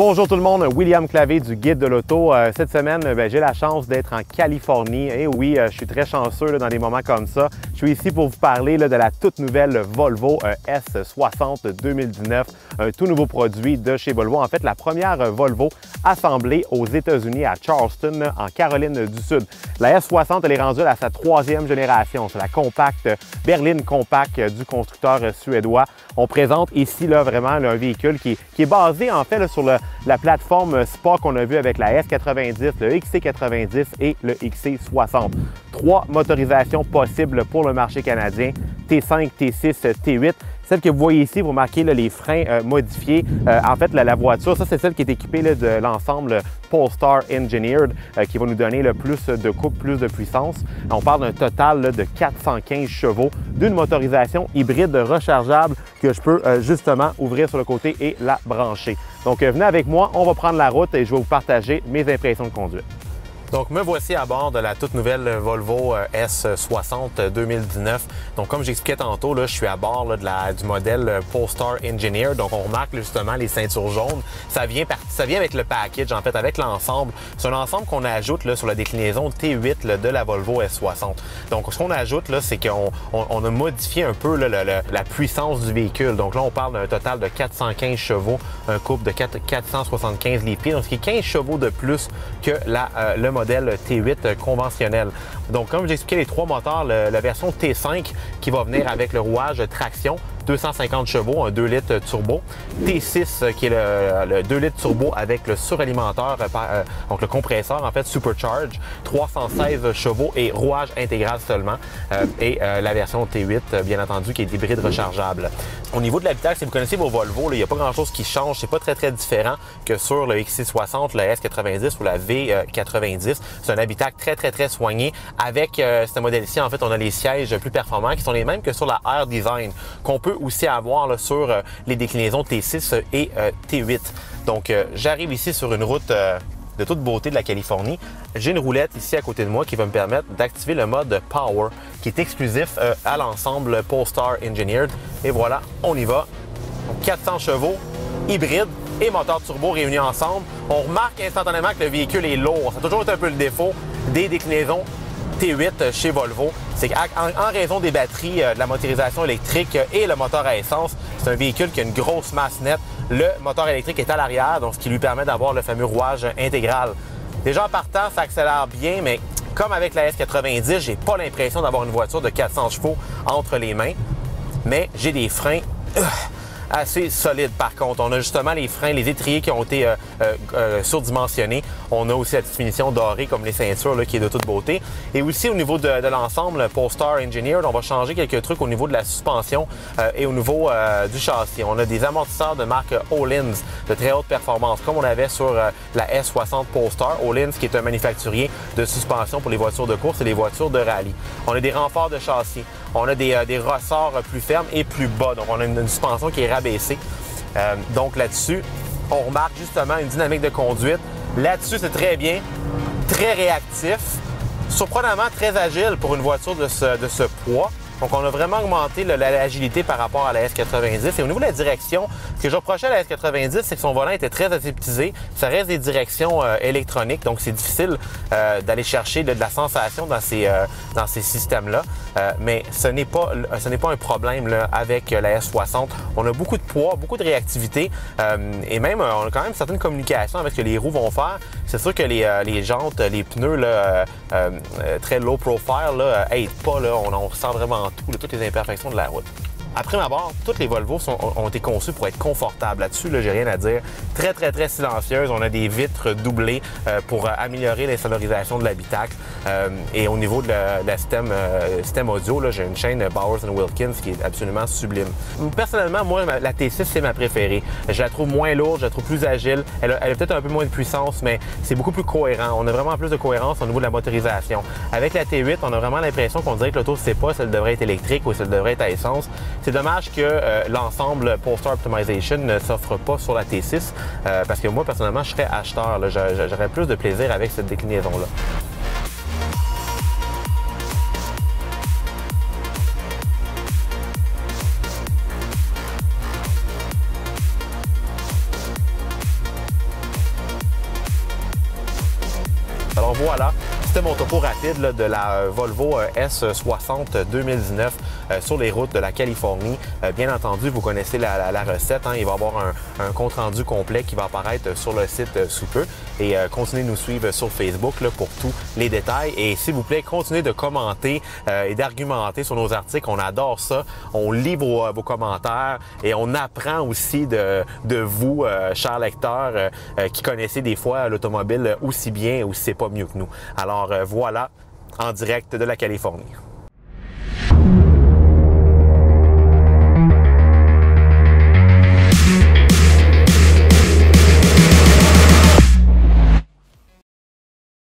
Bonjour tout le monde, William Clavé du Guide de l'Auto. Cette semaine, j'ai la chance d'être en Californie. Et oui, je suis très chanceux dans des moments comme ça. Je suis ici pour vous parler de la toute nouvelle Volvo S60 2019, un tout nouveau produit de chez Volvo. En fait, la première Volvo assemblée aux États-Unis à Charleston, en Caroline du Sud. La S60, elle est rendue à sa troisième génération. C'est la compacte berline compact du constructeur suédois. On présente ici vraiment un véhicule qui est basé en fait sur la plateforme SPA qu'on a vu avec la S90, le XC90 et le XC60. Trois motorisations possibles pour le marché canadien, T5, T6, T8. Celle que vous voyez ici, vous remarquez les freins modifiés. En fait, la voiture, ça c'est celle qui est équipée de l'ensemble Polestar Engineered qui va nous donner plus de couple, plus de puissance. On parle d'un total de 415 chevaux, d'une motorisation hybride rechargeable que je peux justement ouvrir sur le côté et la brancher. Donc venez avec moi, on va prendre la route et je vais vous partager mes impressions de conduite. Donc, me voici à bord de la toute nouvelle Volvo S60 2019. Donc, comme j'expliquais tantôt, je suis à bord du modèle Polestar Engineered. Donc, on remarque justement les ceintures jaunes. Ça vient avec le package, en fait, avec l'ensemble. C'est un ensemble qu'on ajoute sur la déclinaison T8 de la Volvo S60. Donc, ce qu'on ajoute, c'est qu'on a modifié un peu la puissance du véhicule. Donc là, on parle d'un total de 415 chevaux, un couple de 475 livres-pieds. Donc, ce qui est 15 chevaux de plus que le modèle T8 conventionnel. Donc, comme j'expliquais, les trois moteurs, la version T5 qui va venir avec le rouage traction, 250 chevaux, un 2 litres turbo. T6 qui est le 2 litres turbo avec le suralimenteur, donc le compresseur en fait supercharge, 316 chevaux et rouage intégral seulement. Et la version T8, bien entendu, qui est hybride rechargeable. Au niveau de l'habitacle, si vous connaissez vos Volvo, il n'y a pas grand-chose qui change. C'est pas très différent que sur le XC60, la S90 ou la V90. C'est un habitacle très soigné. Avec ce modèle-ci, en fait, on a les sièges plus performants qui sont les mêmes que sur la Air Design, qu'on peut aussi avoir sur les déclinaisons T6 et T8. Donc, j'arrive ici sur une route de toute beauté de la Californie. J'ai une roulette ici à côté de moi qui va me permettre d'activer le mode Power, qui est exclusif à l'ensemble Polestar Engineered. Et voilà, on y va. Donc, 400 chevaux, hybride et moteur turbo réunis ensemble. On remarque instantanément que le véhicule est lourd. Ça a toujours été un peu le défaut des déclinaisons T8 chez Volvo. C'est qu'en raison des batteries, de la motorisation électrique et le moteur à essence, c'est un véhicule qui a une grosse masse nette. Le moteur électrique est à l'arrière, donc ce qui lui permet d'avoir le fameux rouage intégral. Déjà en partant, ça accélère bien, mais comme avec la S90, j'ai pas l'impression d'avoir une voiture de 400 chevaux entre les mains, mais j'ai des freins assez solide par contre. On a justement les freins, les étriers qui ont été surdimensionnés. On a aussi la petite finition dorée comme les ceintures qui est de toute beauté. Et aussi au niveau de l'ensemble Polestar Engineered, on va changer quelques trucs au niveau de la suspension et au niveau du châssis. On a des amortisseurs de marque Öhlins de très haute performance comme on avait sur la S60 Polestar. Öhlins qui est un manufacturier de suspension pour les voitures de course et les voitures de rallye. On a des renforts de châssis. On a des ressorts plus fermes et plus bas. Donc, on a une suspension qui est rabaissée. Donc, là-dessus, on remarque justement une dynamique de conduite. Là-dessus, c'est très bien, très réactif, surprenamment très agile pour une voiture de ce poids. Donc, on a vraiment augmenté l'agilité par rapport à la S90. Et au niveau de la direction, ce que je reprochais à la S90, c'est que son volant était très aseptisé. Ça reste des directions électroniques, donc c'est difficile d'aller chercher de la sensation dans ces systèmes-là. Mais ce n'est pas un problème avec la S60. On a beaucoup de poids, beaucoup de réactivité et même on a quand même certaines communications avec ce que les roues vont faire. C'est sûr que les jantes, les pneus très low profile aident pas. On ressent vraiment toutes les imperfections de la route. Après ma barre, toutes les Volvo ont été conçues pour être confortables. Là-dessus, j'ai rien à dire. Très silencieuses. On a des vitres doublées pour améliorer l'insonorisation de l'habitacle. Et au niveau de la système audio, j'ai une chaîne Bowers & Wilkins qui est absolument sublime. Personnellement, moi, la T6, c'est ma préférée. Je la trouve moins lourde, je la trouve plus agile. Elle a peut-être un peu moins de puissance, mais c'est beaucoup plus cohérent. On a vraiment plus de cohérence au niveau de la motorisation. Avec la T8, on a vraiment l'impression qu'on dirait que l'auto ne sait pas si elle devrait être électrique ou si elle devrait être à essence. C'est dommage que l'ensemble Polestar Optimization ne s'offre pas sur la T6 parce que moi, personnellement, je serais acheteur. J'aurais plus de plaisir avec cette déclinaison-là. Alors voilà, c'était mon topo rapide là, de la Volvo S60 2019 sur les routes de la Californie. Bien entendu, vous connaissez la recette, hein? Il va y avoir un compte-rendu complet qui va apparaître sur le site sous peu. Et continuez de nous suivre sur Facebook là, pour tous les détails. Et s'il vous plaît, continuez de commenter et d'argumenter sur nos articles. On adore ça. On lit vos commentaires et on apprend aussi de vous, chers lecteurs, qui connaissez des fois l'automobile aussi bien ou si c'est pas mieux que nous. Alors voilà, en direct de la Californie.